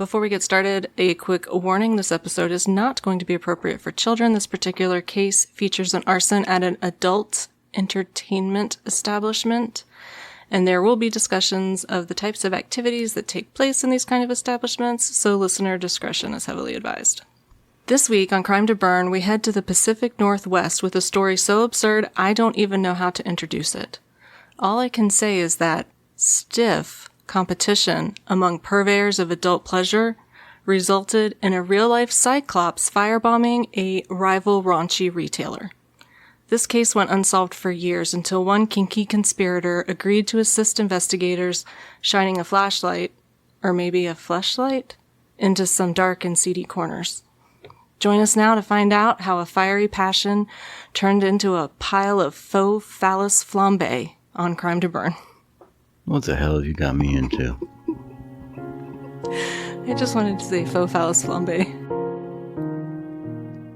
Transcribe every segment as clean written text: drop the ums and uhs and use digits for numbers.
Before we get started, a quick warning. This episode is not going to be appropriate for children. This particular case features an arson at an adult entertainment establishment, and there will be discussions of the types of activities that take place in these kind of establishments, so listener discretion is heavily advised. This week on Crime to Burn, we head to the Pacific Northwest with a story so absurd I don't even know how to introduce it. All I can say is that stiff competition among purveyors of adult pleasure resulted in a real-life cyclops firebombing a rival raunchy retailer. This case went unsolved for years until one kinky conspirator agreed to assist investigators shining a flashlight, or maybe a fleshlight, into some dark and seedy corners. Join us now to find out how a fiery passion turned into a pile of faux phallus flambé on Crime to Burn. What the hell have you got me into? I just wanted to say faux phallus flambé.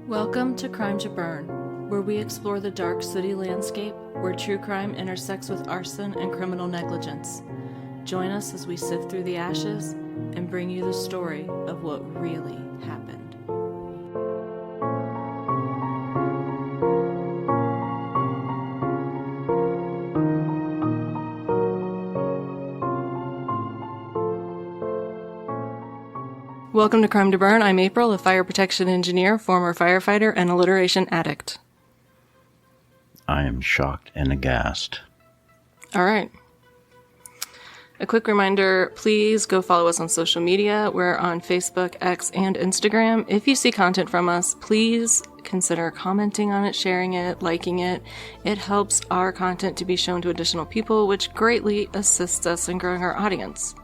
Welcome to Crime to Burn, where we explore the dark city landscape where true crime intersects with arson and criminal negligence. Join us as we sift through the ashes and bring you the story of what really happened. Welcome to Crime to Burn. I'm April, a fire protection engineer, former firefighter, and alliteration addict. I am shocked and aghast. All right. A quick reminder, please go follow us on social media. We're on Facebook, X, and Instagram. If you see content from us, please consider commenting on it, sharing it, liking it. It helps our content to be shown to additional people, which greatly assists us in growing our audience.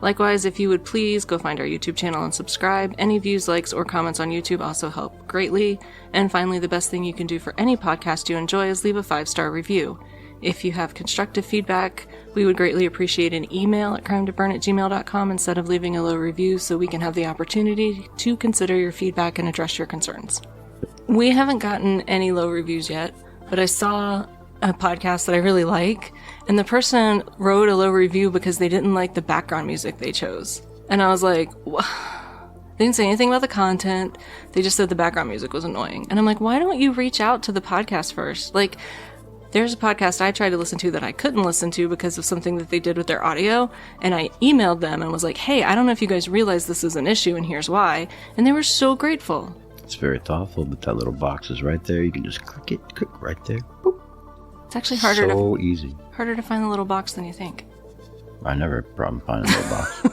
Likewise, if you would please go find our YouTube channel and subscribe. Any views, likes, or comments on YouTube also help greatly. And finally, the best thing you can do for any podcast you enjoy is leave a 5-star review. If you have constructive feedback, we would greatly appreciate an email at crimetoburn@gmail.com instead of leaving a low review so we can have the opportunity to consider your feedback and address your concerns. We haven't gotten any low reviews yet, but I saw a podcast that I really like, and the person wrote a low review because they didn't like the background music they chose. And I was like, they didn't say anything about the content, they just said the background music was annoying. And I'm like, why don't you reach out to the podcast first? Like, there's a podcast I tried to listen to that I couldn't listen to because of something that they did with their audio, and I emailed them and was like, hey, I don't know if you guys realize this is an issue and here's why. And they were so grateful. It's very thoughtful, but that little box is right there. You can just click it, click right there. Boop. It's actually harder easy. Harder to find the little box than you think. I never had a problem finding a little box.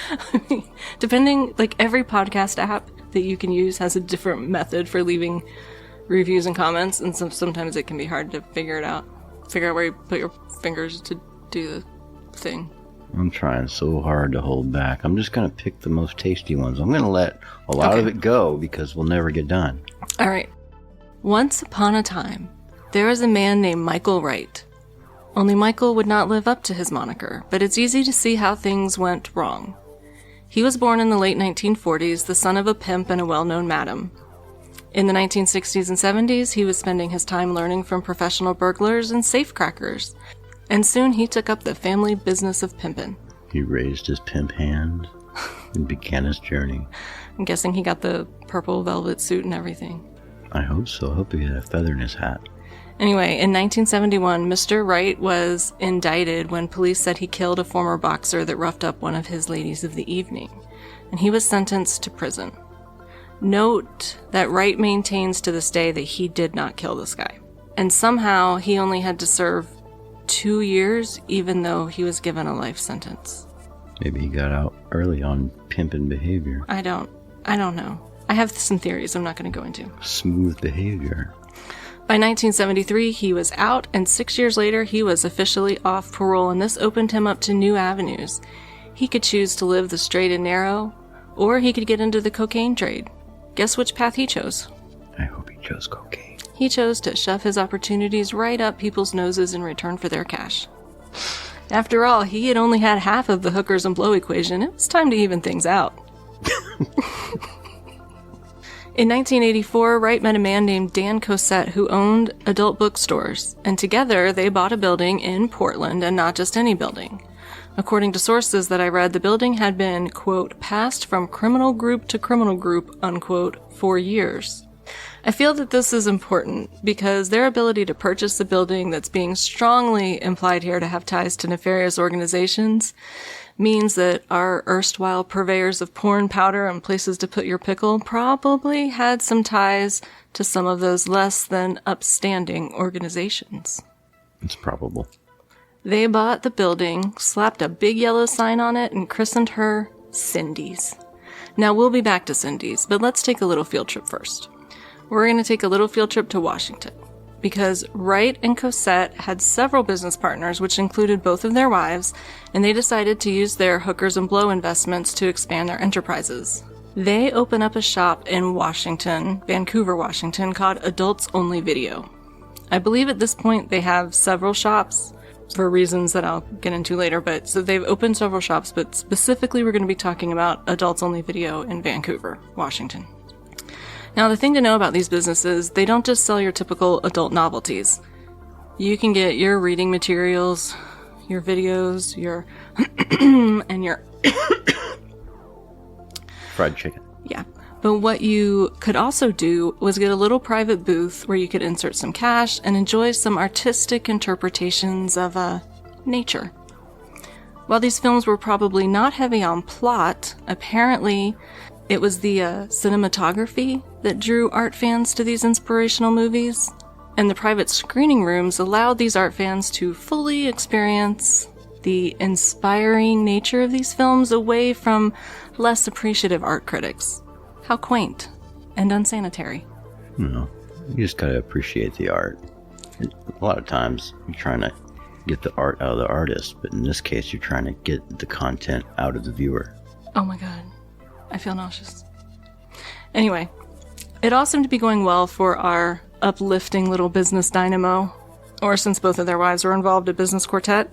I mean, depending, like every podcast app that you can use has a different method for leaving reviews and comments, and sometimes it can be hard to figure out where you put your fingers to do the thing. I'm trying so hard to hold back. I'm just going to pick the most tasty ones. I'm going to let a lot of it go because we'll never get done. All right. Once upon a time, there was a man named Michael Wright. Only Michael would not live up to his moniker, but it's easy to see how things went wrong. He was born in the late 1940s, the son of a pimp and a well-known madam. In the 1960s and 70s, he was spending his time learning from professional burglars and safecrackers, and soon he took up the family business of pimpin'. He raised his pimp hand and began his journey. I'm guessing he got the purple velvet suit and everything. I hope so. I hope he had a feather in his hat. Anyway, in 1971, Mr. Wright was indicted when police said he killed a former boxer that roughed up one of his ladies of the evening, and he was sentenced to prison. Note that Wright maintains to this day that he did not kill this guy, and somehow he only had to serve 2 years, even though he was given a life sentence. Maybe he got out early on pimpin' behavior. I don't know. I have some theories I'm not going to go into. Smooth behavior. By 1973, he was out, and 6 years later, he was officially off parole, and this opened him up to new avenues. He could choose to live the straight and narrow, or he could get into the cocaine trade. Guess which path he chose? I hope he chose cocaine. He chose to shove his opportunities right up people's noses in return for their cash. After all, he had only had half of the hookers and blow equation. It was time to even things out. In 1984, Wright met a man named Dan Cosette who owned adult bookstores, and together they bought a building in Portland, and not just any building. According to sources that I read, the building had been, quote, passed from criminal group to criminal group, unquote, for years. I feel that this is important because their ability to purchase the building that's being strongly implied here to have ties to nefarious organizations means that our erstwhile purveyors of porn powder and places to put your pickle probably had some ties to some of those less than upstanding organizations. It's probable. They bought the building, slapped a big yellow sign on it, and christened her Cindy's. Now, we'll be back to Cindy's, but let's take a little field trip first. We're going to take a little field trip to Washington, because Wright and Cosette had several business partners, which included both of their wives, and they decided to use their hookers and blow investments to expand their enterprises. They open up a shop in Washington, Vancouver, Washington, called Adults Only Video. I believe at this point they have several shops, for reasons that I'll get into later, but so they've opened several shops, but specifically we're going to be talking about Adults Only Video in Vancouver, Washington. Now, the thing to know about these businesses, they don't just sell your typical adult novelties. You can get your reading materials, your videos, your and your fried chicken. Yeah. But what you could also do was get a little private booth where you could insert some cash and enjoy some artistic interpretations of nature. While these films were probably not heavy on plot, apparently it was the cinematography that drew art fans to these inspirational movies, and the private screening rooms allowed these art fans to fully experience the inspiring nature of these films away from less appreciative art critics. How quaint and unsanitary. You just gotta appreciate the art. A lot of times you're trying to get the art out of the artist, but in this case you're trying to get the content out of the viewer. Oh my god. I feel nauseous. Anyway, it all seemed to be going well for our uplifting little business dynamo, or since both of their wives were involved, a business quartet.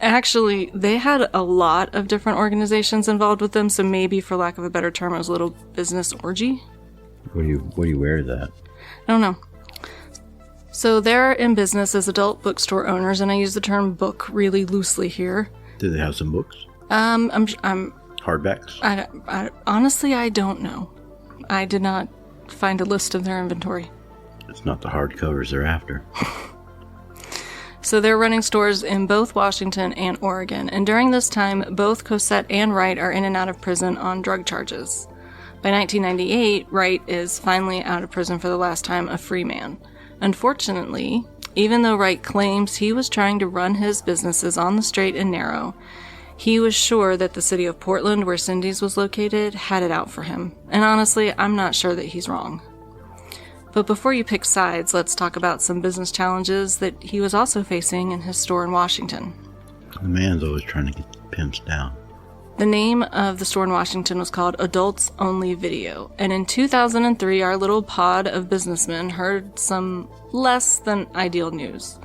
Actually, they had a lot of different organizations involved with them, so maybe, for lack of a better term, it was a little business orgy. What do you wear to that? I don't know. So they're in business as adult bookstore owners, and I use the term book really loosely here. Do they have some books? I'm Hardbacks? Honestly, I don't know. I did not find a list of their inventory. It's not the hardcovers they're after. So they're running stores in both Washington and Oregon, and during this time, both Cosette and Wright are in and out of prison on drug charges. By 1998, Wright is finally out of prison for the last time a free man. Unfortunately, even though Wright claims he was trying to run his businesses on the straight and narrow, he was sure that the city of Portland, where Cindy's was located, had it out for him. And honestly, I'm not sure that he's wrong. But before you pick sides, let's talk about some business challenges that he was also facing in his store in Washington. The man's always trying to get the pimps down. The name of the store in Washington was called Adults Only Video. And in 2003, our little pod of businessmen heard some less than ideal news.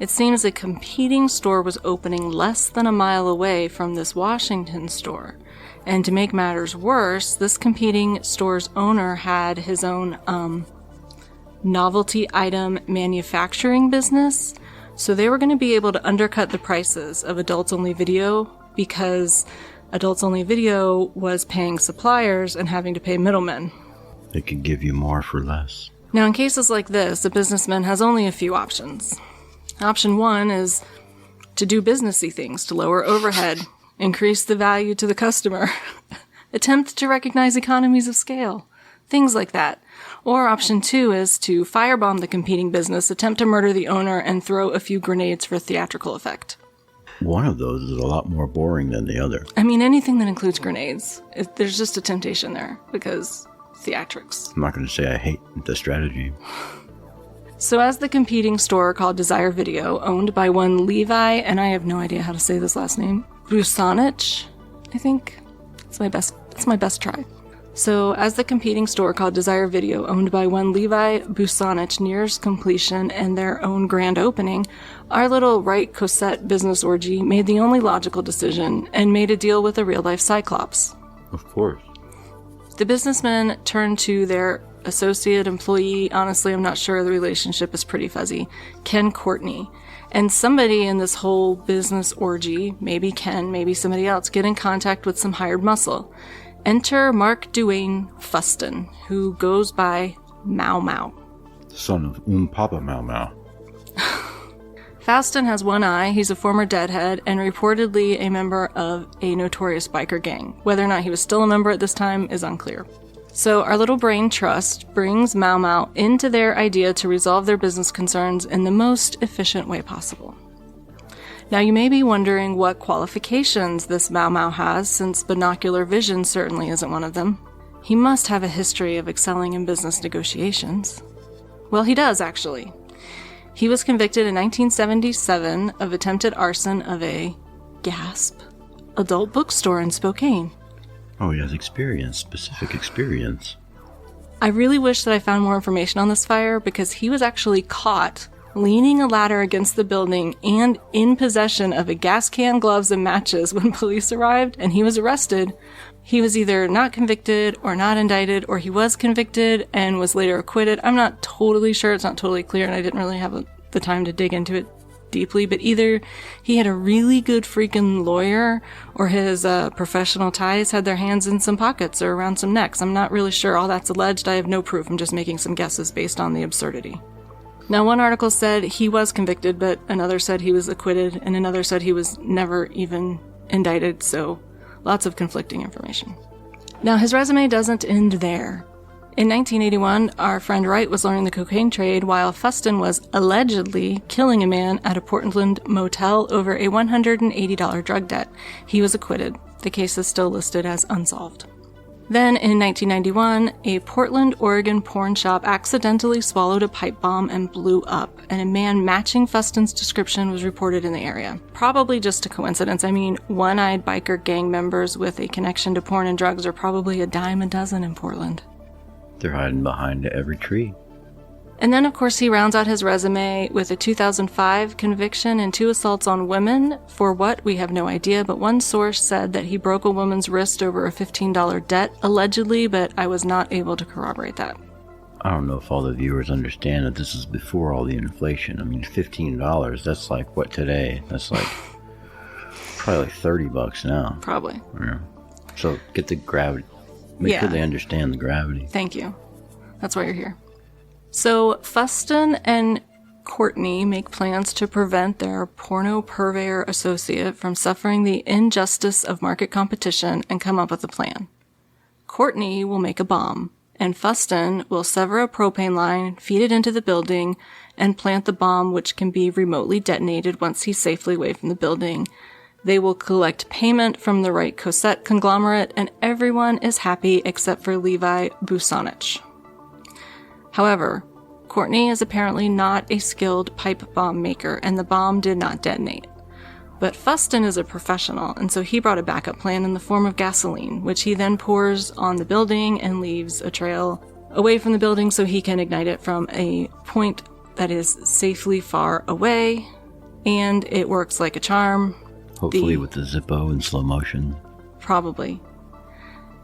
It seems a competing store was opening less than a mile away from this Washington store. And to make matters worse, this competing store's owner had his own, novelty item manufacturing business, so they were going to be able to undercut the prices of Adults Only Video because Adults Only Video was paying suppliers and having to pay middlemen. They could give you more for less. Now, in cases like this, a businessman has only a few options. Option one is to do businessy things to lower overhead, increase the value to the customer, attempt to recognize economies of scale, things like that. Or option two is to firebomb the competing business, attempt to murder the owner, and throw a few grenades for theatrical effect. One of those is a lot more boring than the other. I mean, anything that includes grenades, there's just a temptation there, because theatrics. I'm not going to say I hate the strategy. So as the competing store called Desire Video, owned by one Levi, and I have no idea how to say this last name, Busanich, I think. It's my best try. So, as the competing store called Desire Video, owned by one Levi Busanich, nears completion and their own grand opening, our little Wright Cosette business orgy made the only logical decision and made a deal with a real-life Cyclops. Of course. The businessmen turned to their associate employee, honestly I'm not sure, the relationship is pretty fuzzy, Ken Courtney, And somebody in this whole business orgy, maybe Ken, maybe somebody else, get in contact with some hired muscle. Enter Mark Duane Fuston, who goes by Mau Mau. Son of Papa Mau Mau. Fuston has one eye, he's a former deadhead, and reportedly a member of a notorious biker gang. Whether or not he was still a member at this time is unclear. So our little brain trust brings Mau Mau into their idea to resolve their business concerns in the most efficient way possible. Now you may be wondering what qualifications this Mau Mau has, since binocular vision certainly isn't one of them. He must have a history of excelling in business negotiations. Well, he does, actually. He was convicted in 1977 of attempted arson of a, gasp, adult bookstore in Spokane. Oh, he has experience, specific experience. I really wish that I found more information on this fire, because he was actually caught leaning a ladder against the building and in possession of a gas can, gloves, and matches when police arrived, and he was arrested. He was either not convicted or not indicted, or he was convicted and was later acquitted. I'm not totally sure. It's not totally clear, and I didn't really have the time to dig into it deeply, but either he had a really good freaking lawyer, or his professional ties had their hands in some pockets or around some necks. I'm not really sure. All that's alleged. I have no proof. I'm just making some guesses based on the absurdity. Now, one article said he was convicted, but another said he was acquitted, and another said he was never even indicted, so lots of conflicting information. Now, his resume doesn't end there. In 1981, our friend Wright was learning the cocaine trade while Fuston was allegedly killing a man at a Portland motel over a $180 drug debt. He was acquitted. The case is still listed as unsolved. Then, in 1991, a Portland, Oregon porn shop accidentally swallowed a pipe bomb and blew up, and a man matching Fuston's description was reported in the area. Probably just a coincidence. I mean, one-eyed biker gang members with a connection to porn and drugs are probably a dime a dozen in Portland. They're hiding behind every tree. And then, of course, he rounds out his resume with a 2005 conviction and 2 assaults on women. For what, we have no idea, but one source said that he broke a woman's wrist over a $15 debt, allegedly, but I was not able to corroborate that. I don't know if all the viewers understand that this is before all the inflation. I mean, $15, that's like what today? That's like probably like $30 now. Probably. Yeah. So get the gravity. Make sure they understand the gravity. Thank you. That's why you're here. So Fuston and Courtney make plans to prevent their porno purveyor associate from suffering the injustice of market competition and come up with a plan. Courtney will make a bomb, and Fuston will sever a propane line, feed it into the building, and plant the bomb, which can be remotely detonated once he's safely away from the building. They will collect payment from the Wright Cosette conglomerate, and everyone is happy except for Levi Busonich. However, Courtney is apparently not a skilled pipe bomb maker, and the bomb did not detonate. But Fuston is a professional, and so he brought a backup plan in the form of gasoline, which he then pours on the building and leaves a trail away from the building so he can ignite it from a point that is safely far away, and it works like a charm. Hopefully with the Zippo in slow motion. Probably.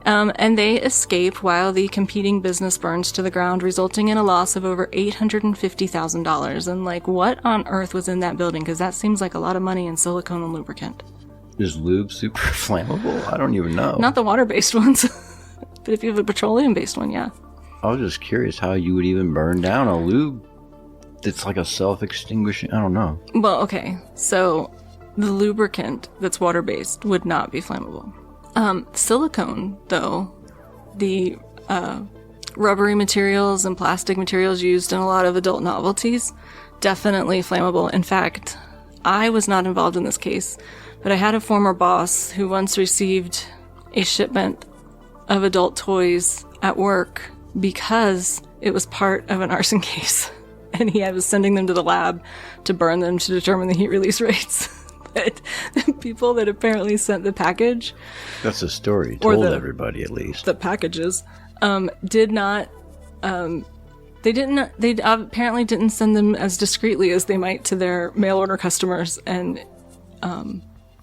And they escape while the competing business burns to the ground, resulting in a loss of over $850,000. And, like, what on earth was in that building? Because that seems like a lot of money in silicone and lubricant. Is lube super flammable? I don't even know. Not the water-based ones. But if you have a petroleum-based one, yeah. I was just curious how you would even burn down a lube that's like a self-extinguishing... I don't know. Well, okay. So, the lubricant that's water-based would not be flammable. Silicone, though, the rubbery materials and plastic materials used in a lot of adult novelties, definitely flammable. In fact, I was not involved in this case, but I had a former boss who once received a shipment of adult toys at work because it was part of an arson case, and he was sending them to the lab to burn them to determine the heat release rates. But the people that apparently sent the package... That's a story. Told everybody, at least. The packages did not... They apparently didn't send them as discreetly as they might to their mail order customers. And,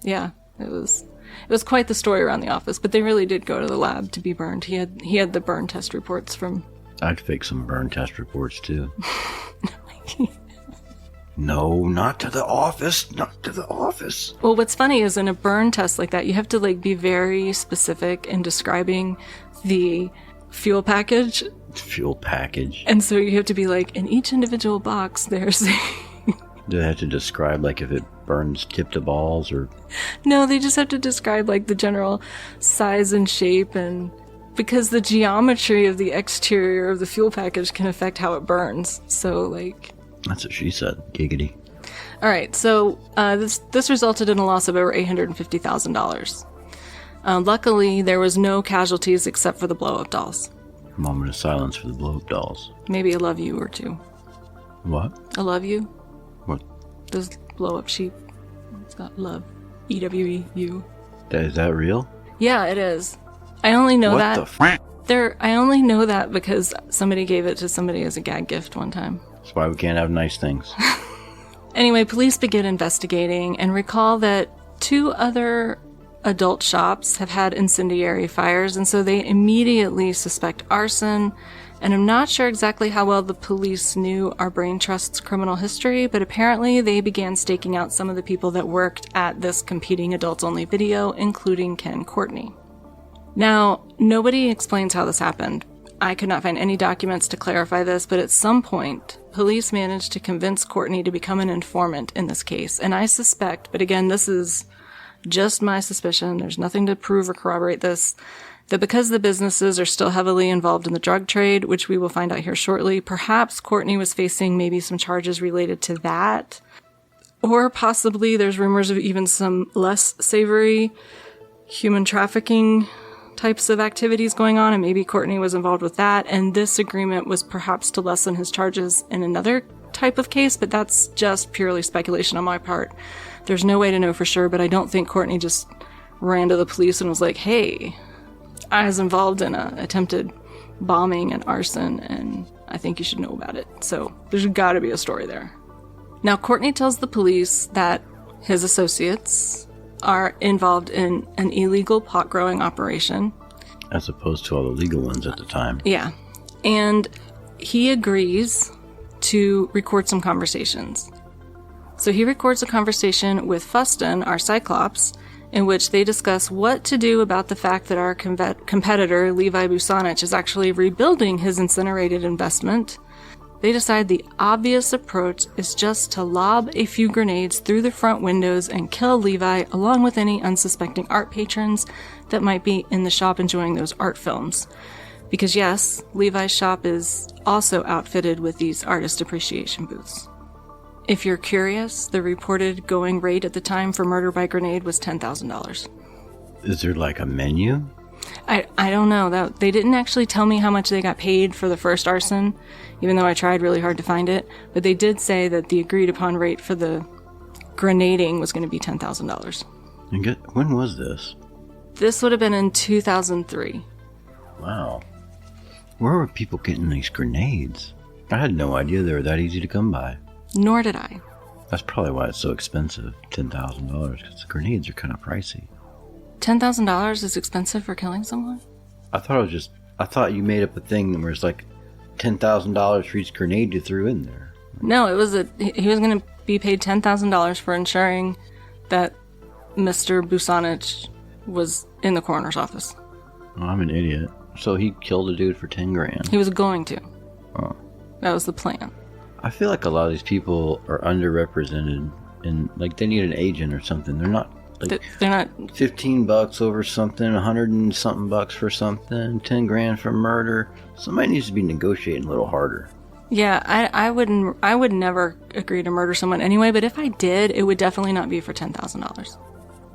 yeah, it was quite the story around the office. But they really did go to the lab to be burned. He had the burn test reports from... I'd fake some burn test reports, too. No, not to the office. Not to the office. Well, what's funny is in a burn test like that, you have to like be very specific in describing the fuel package. Fuel package. And so you have to be like, in each individual box, there's... Do they have to describe, like, if it burns tip to balls, or... No, they just have to describe, like, the general size and shape, and... Because the geometry of the exterior of the fuel package can affect how it burns. So, like... That's what she said. Giggity. All right, so this resulted in a loss of over $850,000. Luckily, there was no casualties except for the blow-up dolls. Moment of silence for the blow-up dolls. Maybe a love you or two. What? A love you? What? Those blow-up sheep. It's got love. E-W-E-U. Is that real? Yeah, it is. I only know that. What the I only know that because somebody gave it to somebody as a gag gift one time. That's why we can't have nice things. Anyway, police begin investigating and recall that 2 other adult shops have had incendiary fires, and so they immediately suspect arson. And I'm not sure exactly how well the police knew our brain trust's criminal history, but apparently they began staking out some of the people that worked at this competing adults-only video, including Ken Courtney. Now, nobody explains how this happened. I could not find any documents to clarify this, but at some point, police managed to convince Courtney to become an informant in this case. And I suspect, but again, this is just my suspicion, there's nothing to prove or corroborate this, that because the businesses are still heavily involved in the drug trade, which we will find out here shortly, perhaps Courtney was facing maybe some charges related to that. Or possibly there's rumors of even some less savory human trafficking types of activities going on, and maybe Courtney was involved with that, and this agreement was perhaps to lessen his charges in another type of case, but that's just purely speculation on my part. There's no way to know for sure, but I don't think Courtney just ran to the police and was like, hey, I was involved in a attempted bombing and arson, and I think you should know about it. So there's got to be a story there. Now, Courtney tells the police that his associates are involved in an illegal pot growing operation. As opposed to all the legal ones at the time. Yeah. And he agrees to record some conversations. So he records a conversation with Fuston, our Cyclops, in which they discuss what to do about the fact that our competitor, Levi Busanich, is actually rebuilding his incinerated investment. They decide the obvious approach is just to lob a few grenades through the front windows and kill Levi, along with any unsuspecting art patrons that might be in the shop enjoying those art films. Because yes, Levi's shop is also outfitted with these artist appreciation booths. If you're curious, the reported going rate at the time for murder by grenade was $10,000. Is there like a menu? I don't know. They didn't actually tell me how much they got paid for the first arson, even though I tried really hard to find it. But they did say that the agreed upon rate for the grenading was going to be $10,000. And when was this? This would have been in 2003. Wow. Where were people getting these grenades? I had no idea they were that easy to come by. Nor did I. That's probably why it's so expensive, $10,000, because the grenades are kind of pricey. $10,000 is expensive for killing someone? I thought you made up a thing where it's like $10,000 for each grenade you threw in there. No, he was going to be paid $10,000 for ensuring that Mr. Busanich was in the coroner's office. Oh, I'm an idiot. So he killed a dude for 10 grand. He was going to. Oh. That was the plan. I feel like a lot of these people are underrepresented, and like they need an agent or something. They're not like they're not $15 over something, 100 and something bucks for something, 10 grand for murder. Somebody needs to be negotiating a little harder. Yeah, I would never agree to murder someone anyway, but if I did, it would definitely not be for $10,000.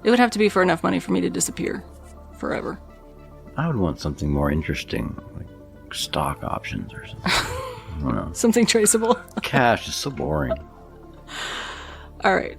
It would have to be for enough money for me to disappear forever. I would want something more interesting, like stock options or something. I don't know. Something traceable. Cash is so boring. All right.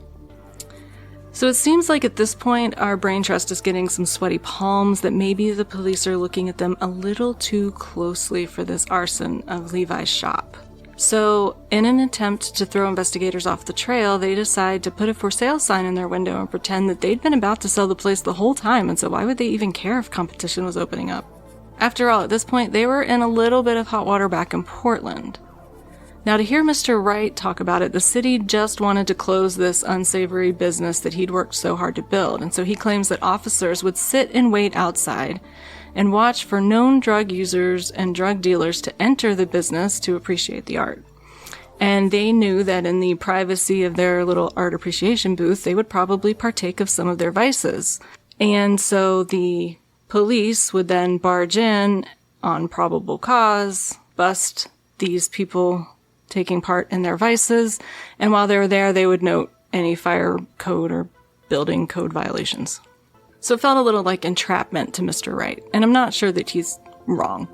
So it seems like at this point, our brain trust is getting some sweaty palms that maybe the police are looking at them a little too closely for this arson of Levi's shop. So in an attempt to throw investigators off the trail, they decide to put a for sale sign in their window and pretend that they'd been about to sell the place the whole time, and so why would they even care if competition was opening up? After all, at this point, they were in a little bit of hot water back in Portland. Now, to hear Mr. Wright talk about it, the city just wanted to close this unsavory business that he'd worked so hard to build, and so he claims that officers would sit and wait outside and watch for known drug users and drug dealers to enter the business to appreciate the art. And they knew that in the privacy of their little art appreciation booth, they would probably partake of some of their vices. And so the police would then barge in on probable cause, bust these people taking part in their vices, and while they were there, they would note any fire code or building code violations. So it felt a little like entrapment to Mr. Wright, and I'm not sure that he's wrong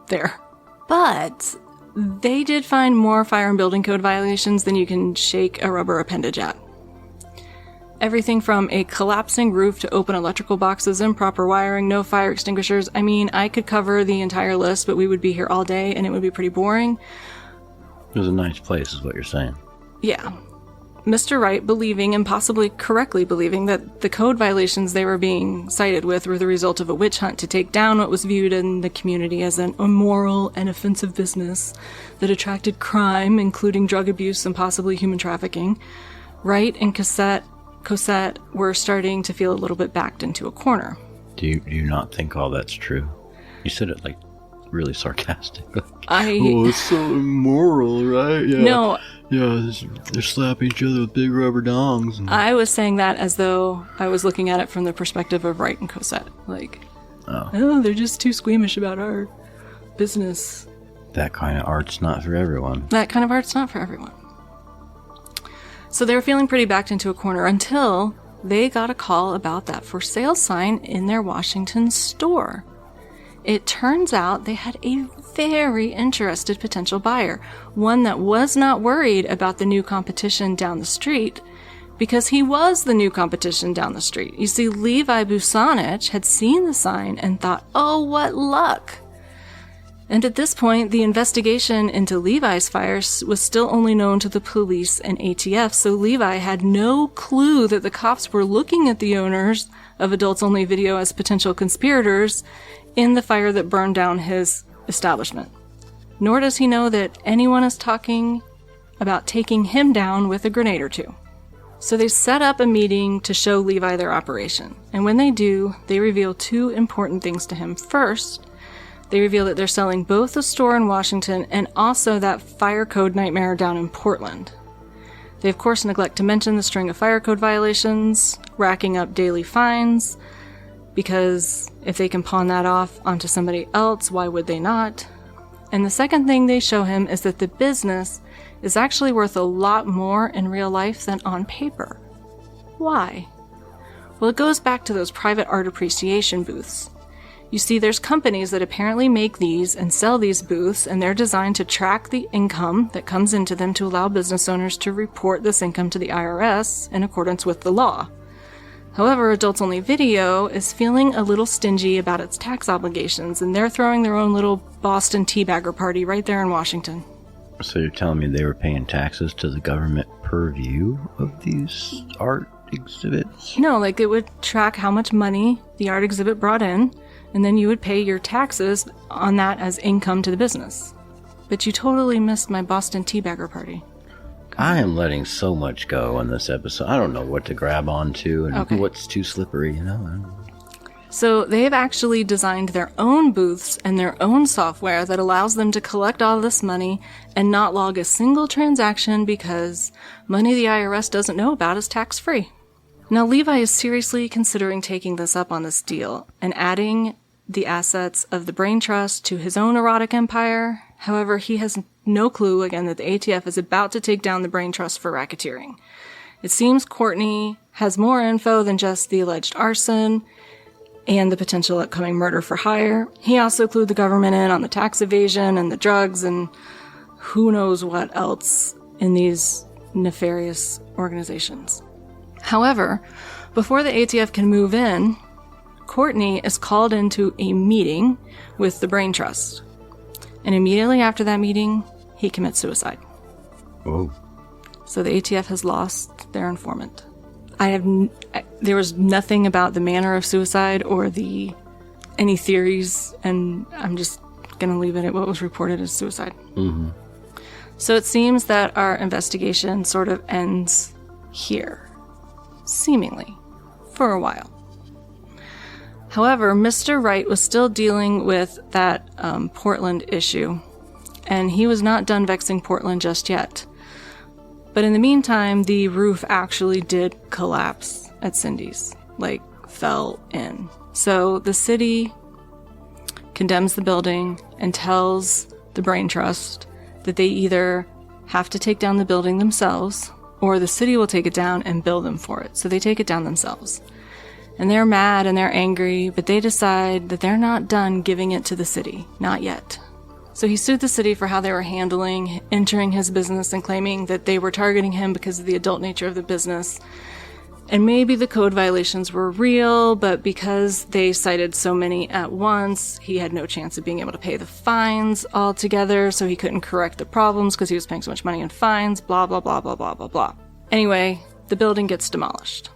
there. But they did find more fire and building code violations than you can shake a rubber appendage at. Everything from a collapsing roof to open electrical boxes, improper wiring, no fire extinguishers. I mean, I could cover the entire list, but we would be here all day and it would be pretty boring. It was a nice place, is what you're saying. Yeah. Mr. Wright believing, and possibly correctly believing, that the code violations they were being cited with were the result of a witch hunt to take down what was viewed in the community as an immoral and offensive business that attracted crime, including drug abuse and possibly human trafficking. Wright and Cosette were starting to feel a little bit backed into a corner. Do you not think all that's true? You said it like really sarcastic. Oh, it's so immoral, right? Yeah. No. Yeah, they're slapping each other with big rubber dongs. I was saying that as though I was looking at it from the perspective of Wright and Cosette. Like, oh, they're just too squeamish about our business. That kind of art's not for everyone. That kind of art's not for everyone. So they were feeling pretty backed into a corner until they got a call about that for sale sign in their Washington store. It turns out they had a very interested potential buyer, one that was not worried about the new competition down the street, because he was the new competition down the street. You see, Levi Busanich had seen the sign and thought, oh, what luck! And at this point, the investigation into Levi's fire was still only known to the police and ATF, so Levi had no clue that the cops were looking at the owners of Adults Only Video as potential conspirators in the fire that burned down his establishment. Nor does he know that anyone is talking about taking him down with a grenade or two. So they set up a meeting to show Levi their operation. And when they do, they reveal two important things to him. First, they reveal that they're selling both the store in Washington and also that fire code nightmare down in Portland. They of course neglect to mention the string of fire code violations, racking up daily fines, because if they can pawn that off onto somebody else, why would they not? And the second thing they show him is that the business is actually worth a lot more in real life than on paper. Why? Well, it goes back to those private art appreciation booths. You see, there's companies that apparently make these and sell these booths, and they're designed to track the income that comes into them to allow business owners to report this income to the IRS in accordance with the law. However, Adults Only Video is feeling a little stingy about its tax obligations, and they're throwing their own little Boston teabagger party right there in Washington. So you're telling me they were paying taxes to the government per view of these art exhibits? No, like it would track how much money the art exhibit brought in, and then you would pay your taxes on that as income to the business. But you totally missed my Boston teabagger party. I am letting so much go on this episode. I don't know what to grab onto and what's too slippery, you know? So they've actually designed their own booths and their own software that allows them to collect all this money and not log a single transaction because money the IRS doesn't know about is tax-free. Now, Levi is seriously considering taking this up on this deal and adding the assets of the Brain Trust to his own erotic empire. However, he has no clue, again, that the ATF is about to take down the Brain Trust for racketeering. It seems Courtney has more info than just the alleged arson and the potential upcoming murder for hire. He also clued the government in on the tax evasion and the drugs and who knows what else in these nefarious organizations. However, before the ATF can move in, Courtney is called into a meeting with the Brain Trust. And immediately after that meeting, he commits suicide. Oh. So the ATF has lost their informant. There was nothing about the manner of suicide or any theories, and I'm just going to leave it at what was reported as suicide. Mm-hmm. So it seems that our investigation sort of ends here, seemingly, for a while. However, Mr. Wright was still dealing with that Portland issue, and he was not done vexing Portland just yet. But in the meantime, the roof actually did collapse at Cindy's, like fell in. So the city condemns the building and tells the Brain Trust that they either have to take down the building themselves or the city will take it down and bill them for it. So they take it down themselves. And they're mad and they're angry, but they decide that they're not done giving it to the city. Not yet. So he sued the city for how they were handling entering his business and claiming that they were targeting him because of the adult nature of the business. And maybe the code violations were real, but because they cited so many at once, he had no chance of being able to pay the fines altogether, so he couldn't correct the problems because he was paying so much money in fines, blah, blah, blah, blah, blah, blah, blah. Anyway, the building gets demolished.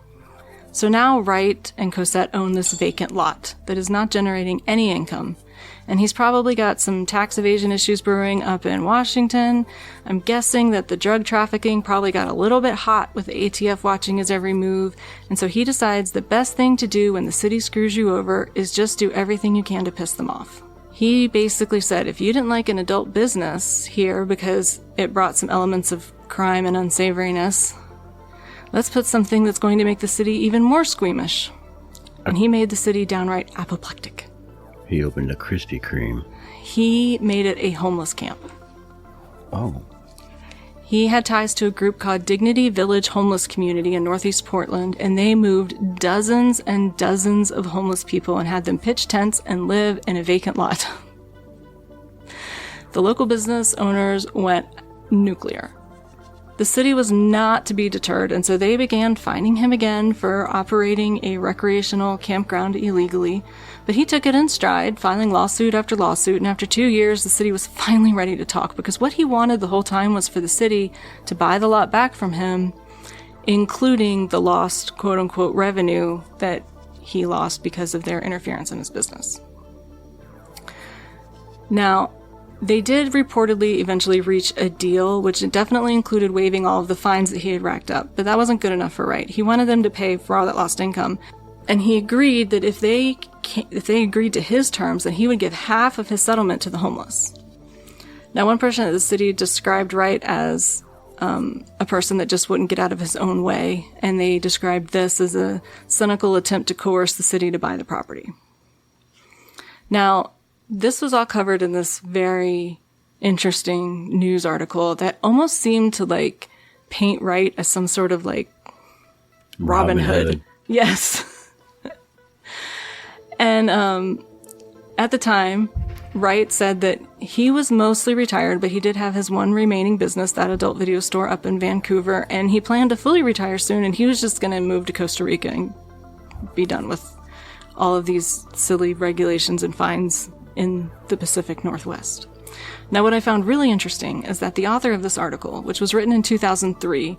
So now Wright and Cosette own this vacant lot that is not generating any income, and he's probably got some tax evasion issues brewing up in Washington. I'm guessing that the drug trafficking probably got a little bit hot with the ATF watching his every move, and so he decides the best thing to do when the city screws you over is just do everything you can to piss them off. He basically said, if you didn't like an adult business here because it brought some elements of crime and unsavoriness, let's put something that's going to make the city even more squeamish. And he made the city downright apoplectic. He opened a Krispy Kreme. He made it a homeless camp. Oh. He had ties to a group called Dignity Village Homeless Community in Northeast Portland, and they moved dozens and dozens of homeless people and had them pitch tents and live in a vacant lot. The local business owners went nuclear. The city was not to be deterred, and so they began fining him again for operating a recreational campground illegally. But he took it in stride, filing lawsuit after lawsuit, and after 2 years, the city was finally ready to talk, because what he wanted the whole time was for the city to buy the lot back from him, including the lost quote-unquote revenue that he lost because of their interference in his business. Now, they did reportedly eventually reach a deal, which definitely included waiving all of the fines that he had racked up, but that wasn't good enough for Wright. He wanted them to pay for all that lost income, and he agreed that if they agreed to his terms, then he would give half of his settlement to the homeless. Now, one person at the city described Wright as a person that just wouldn't get out of his own way, and they described this as a cynical attempt to coerce the city to buy the property. Now, this was all covered in this very interesting news article that almost seemed to, like, paint Wright as some sort of, like, Robin Hood. Yes. And at the time, Wright said that he was mostly retired, but he did have his one remaining business, that adult video store up in Vancouver, and he planned to fully retire soon, and he was just going to move to Costa Rica and be done with all of these silly regulations and fines in the Pacific Northwest. Now, what I found really interesting is that the author of this article, which was written in 2003,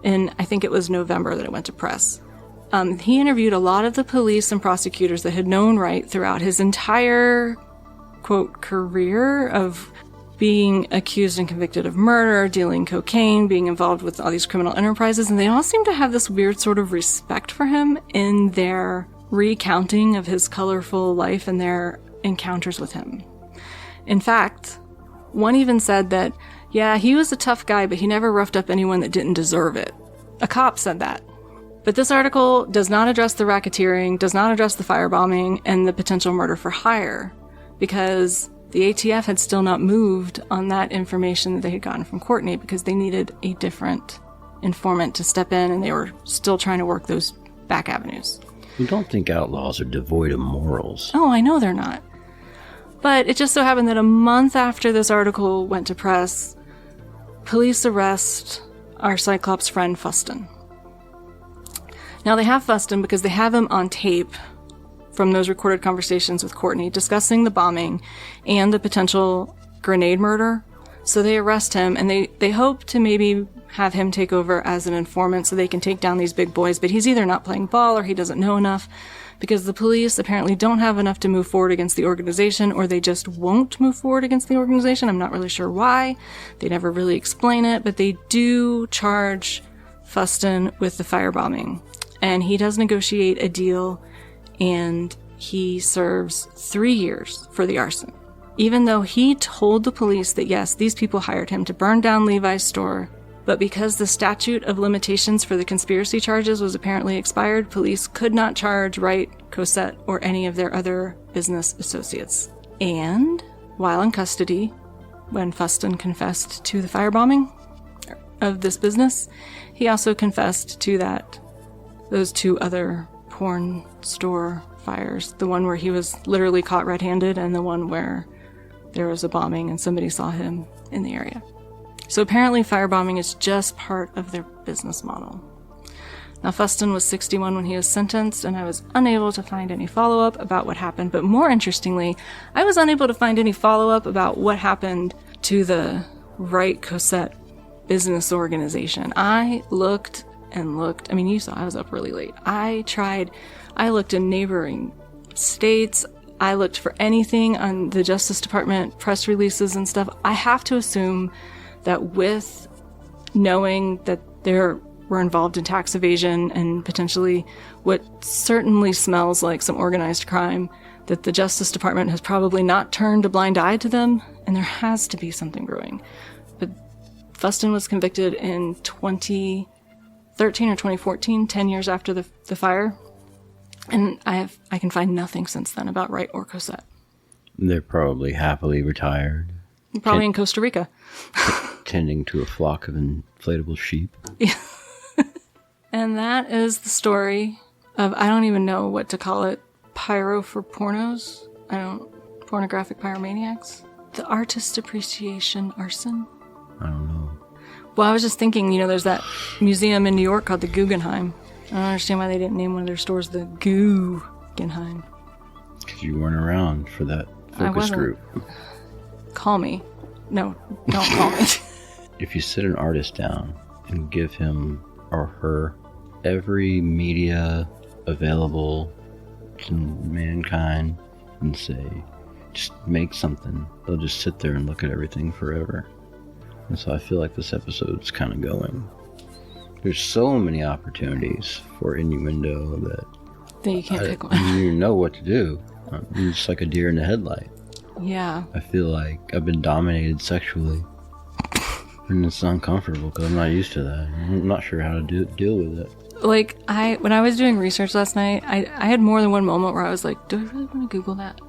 I think it was November that it went to press, he interviewed a lot of the police and prosecutors that had known Wright throughout his entire, quote, career of being accused and convicted of murder, dealing cocaine, being involved with all these criminal enterprises, and they all seem to have this weird sort of respect for him in their recounting of his colorful life and their encounters with him. In fact, one even said that, yeah, he was a tough guy, but he never roughed up anyone that didn't deserve it. A cop said that. But this article does not address the racketeering, does not address the firebombing, and the potential murder for hire, because the ATF had still not moved on that information that they had gotten from Courtney, because they needed a different informant to step in, and they were still trying to work those back avenues. You don't think outlaws are devoid of morals? Oh, I know they're not. But it just so happened that a month after this article went to press, police arrest our Cyclops friend Fuston. Now, they have Fuston because they have him on tape from those recorded conversations with Courtney discussing the bombing and the potential grenade murder. So they arrest him, and they hope to maybe have him take over as an informant so they can take down these big boys, but he's either not playing ball or he doesn't know enough. because the police apparently don't have enough to move forward against the organization, or they just won't move forward against the organization. I'm not really sure why. They never really explain it, but they do charge Fuston with the firebombing. And he does negotiate a deal, and he serves 3 years for the arson. Even though he told the police that yes, these people hired him to burn down Levi's store, but because the statute of limitations for the conspiracy charges was apparently expired, police could not charge Wright, Cosette, or any of their other business associates. And while in custody, when Fuston confessed to the firebombing of this business, he also confessed to those 2 other porn store fires. The one where he was literally caught red-handed, and the one where there was a bombing and somebody saw him in the area. So apparently firebombing is just part of their business model. Now, Fuston was 61 when he was sentenced, and I was unable to find any follow-up about what happened. But more interestingly, I was unable to find any follow-up about what happened to the Wright Cosette business organization. I looked and looked. I mean, you saw I was up really late. I looked in neighboring states. I looked for anything on the Justice Department press releases and stuff. I have to assume that with knowing that there were involved in tax evasion and potentially what certainly smells like some organized crime, that the Justice Department has probably not turned a blind eye to them, and there has to be something brewing. But Fuston was convicted in 2013 or 2014, 10 years after the fire, and I can find nothing since then about Wright or Cosette. They're probably happily retired. Probably in Costa Rica. Tending to a flock of inflatable sheep. Yeah. And that is the story of, I don't even know what to call it, pyro for pornos? Pornographic pyromaniacs? The artist appreciation arson? I don't know. Well, I was just thinking, there's that museum in New York called the Guggenheim. I don't understand why they didn't name one of their stores the Guggenheim. Because you weren't around for that focus group. Call me. No, don't call me. If you sit an artist down and give him or her every media available to mankind and say, just make something, they'll just sit there and look at everything forever. And so I feel like this episode's kind of going. There's so many opportunities for innuendo that you can't pick one. You know what to do. You're just like a deer in the headlight. Yeah. I feel like I've been dominated sexually. And it's uncomfortable because I'm not used to that. I'm not sure how to deal with it. Like, when I was doing research last night, I had more than one moment where I was like, do I really want to Google that?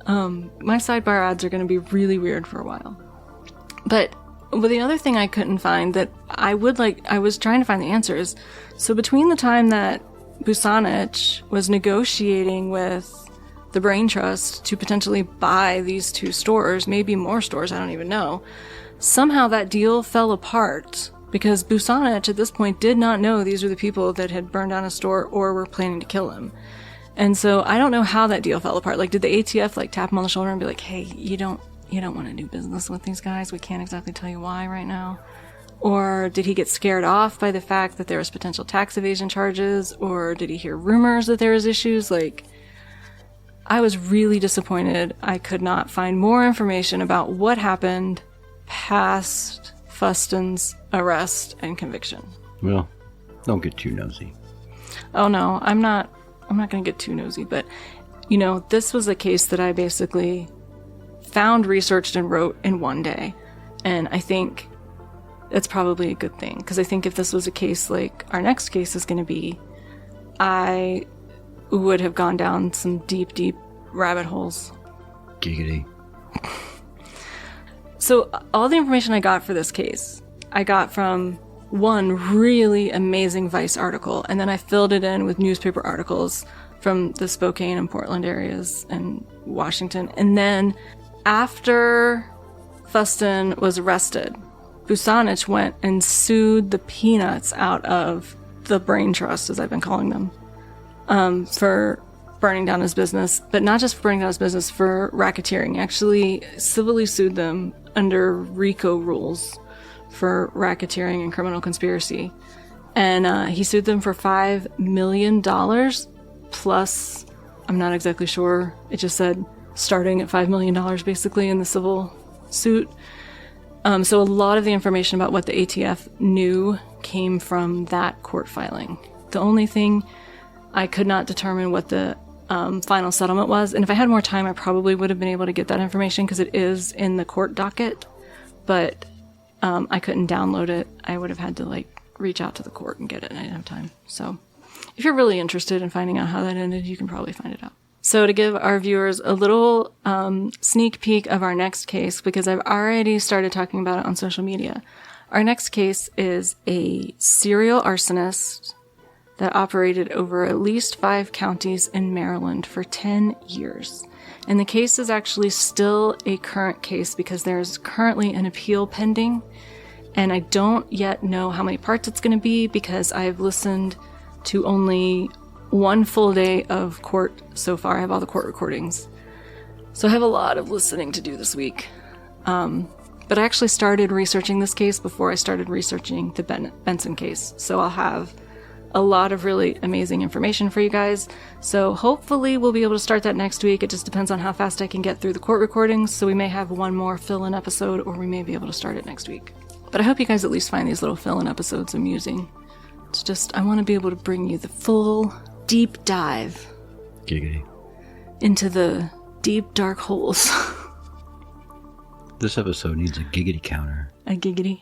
My sidebar ads are going to be really weird for a while. But the other thing I couldn't find that I was trying to find the answers. So between the time that Busanich was negotiating with the Brain Trust to potentially buy these 2 stores, maybe more stores, I don't even know, somehow that deal fell apart because Busanich at this point did not know these were the people that had burned down a store or were planning to kill him. And so I don't know how that deal fell apart. Like, did the ATF tap him on the shoulder and be like, hey, you don't want to do business with these guys? We can't exactly tell you why right now. Or did he get scared off by the fact that there was potential tax evasion charges? Or did he hear rumors that there was issues? Like, I was really disappointed I could not find more information about what happened past Fuston's arrest and conviction. Well, don't get too nosy. Oh no, I'm not going to get too nosy, but this was a case that I basically found, researched, and wrote in one day. And I think that's probably a good thing, because I think if this was a case like our next case is going to be, I would have gone down some deep, deep rabbit holes. Giggity. So all the information I got for this case, I got from one really amazing Vice article, and then I filled it in with newspaper articles from the Spokane and Portland areas and Washington. And then after Fuston was arrested, Busanich went and sued the peanuts out of the Brain Trust, as I've been calling them, for burning down his business, but not just for burning down his business, for racketeering. He actually civilly sued them under RICO rules for racketeering and criminal conspiracy. And he sued them for $5 million plus, I'm not exactly sure, it just said starting at $5 million basically in the civil suit. So a lot of the information about what the ATF knew came from that court filing. The only thing, I could not determine what the final settlement was, and if I had more time I probably would have been able to get that information because it is in the court docket, but I couldn't download it. I would have had to reach out to the court and get it, and I didn't have time. So if you're really interested in finding out how that ended, you can probably find it out. So to give our viewers a little sneak peek of our next case, because I've already started talking about it on social media, our next case is a serial arsonist that operated over at least 5 counties in Maryland for 10 years. And the case is actually still a current case because there's currently an appeal pending. And I don't yet know how many parts it's going to be because I've listened to only one full day of court so far. I have all the court recordings. So I have a lot of listening to do this week. But I actually started researching this case before I started researching the Benson case. So I'll have a lot of really amazing information for you guys. So hopefully we'll be able to start that next week. It just depends on how fast I can get through the court recordings. So we may have one more fill-in episode, or we may be able to start it next week. But I hope you guys at least find these little fill-in episodes amusing. It's just, I want to be able to bring you the full, deep dive. Giggity. Into the deep, dark holes. This episode needs a giggity counter. A giggity.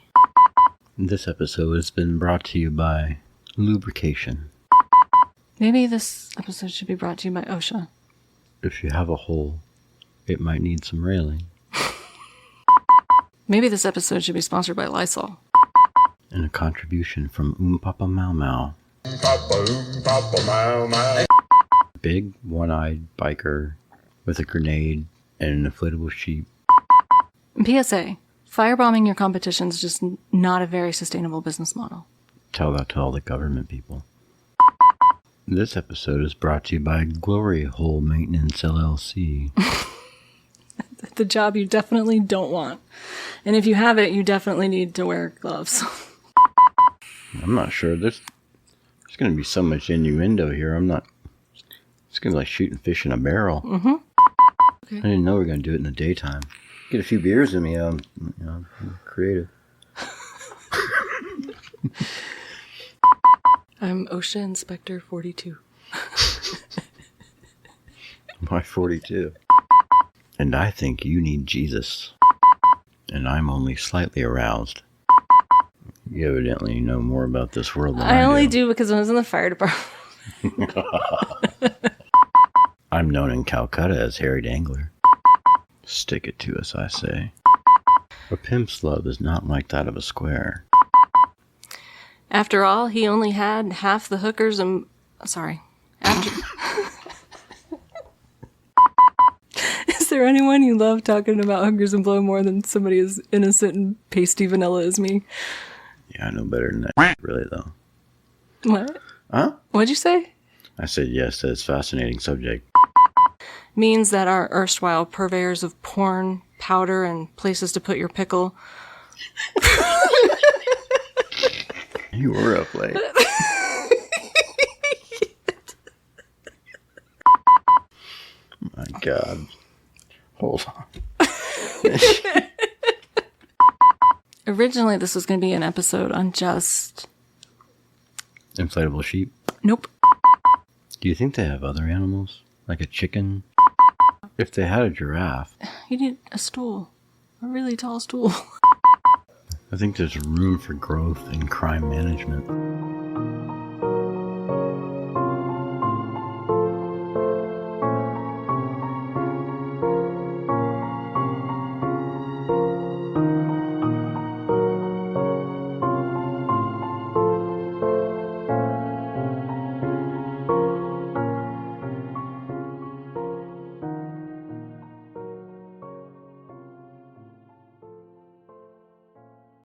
This episode has been brought to you by lubrication. Maybe this episode should be brought to you by OSHA. If you have a hole, it might need some railing. Maybe this episode should be sponsored by Lysol. And a contribution from Papa Mau Mau. Papa Mau Mau. Big, one-eyed biker with a grenade and an inflatable sheep. PSA, firebombing your competition is just not a very sustainable business model. Tell that to all the government people. This episode is brought to you by Glory Hole Maintenance LLC. The job you definitely don't want. And if you have it, you definitely need to wear gloves. I'm not sure. There's going to be so much innuendo here. It's going to be like shooting fish in a barrel. Mm-hmm. Okay. I didn't know we were going to do it in the daytime. Get a few beers in me. I'm creative. I'm OSHA Inspector 42. My 42. And I think you need Jesus. And I'm only slightly aroused. You evidently know more about this world than I do. I only do because I was in the fire department. I'm known in Calcutta as Harry Dangler. Stick it to us, I say. A pimp's love is not like that of a square. After all, he only had half the hookers and... Sorry. Is there anyone you love talking about hookers and blow more than somebody as innocent and pasty vanilla as me? Yeah, I know better than that, really, though. What? Huh? What'd you say? I said yes, that's a fascinating subject. Means that our erstwhile purveyors of porn, powder, and places to put your pickle... You were up late. My God. Hold on. Originally, this was going to be an episode on just... Inflatable sheep? Nope. Do you think they have other animals? Like a chicken? If they had a giraffe... You need a stool. A really tall stool. I think there's room for growth in crime management.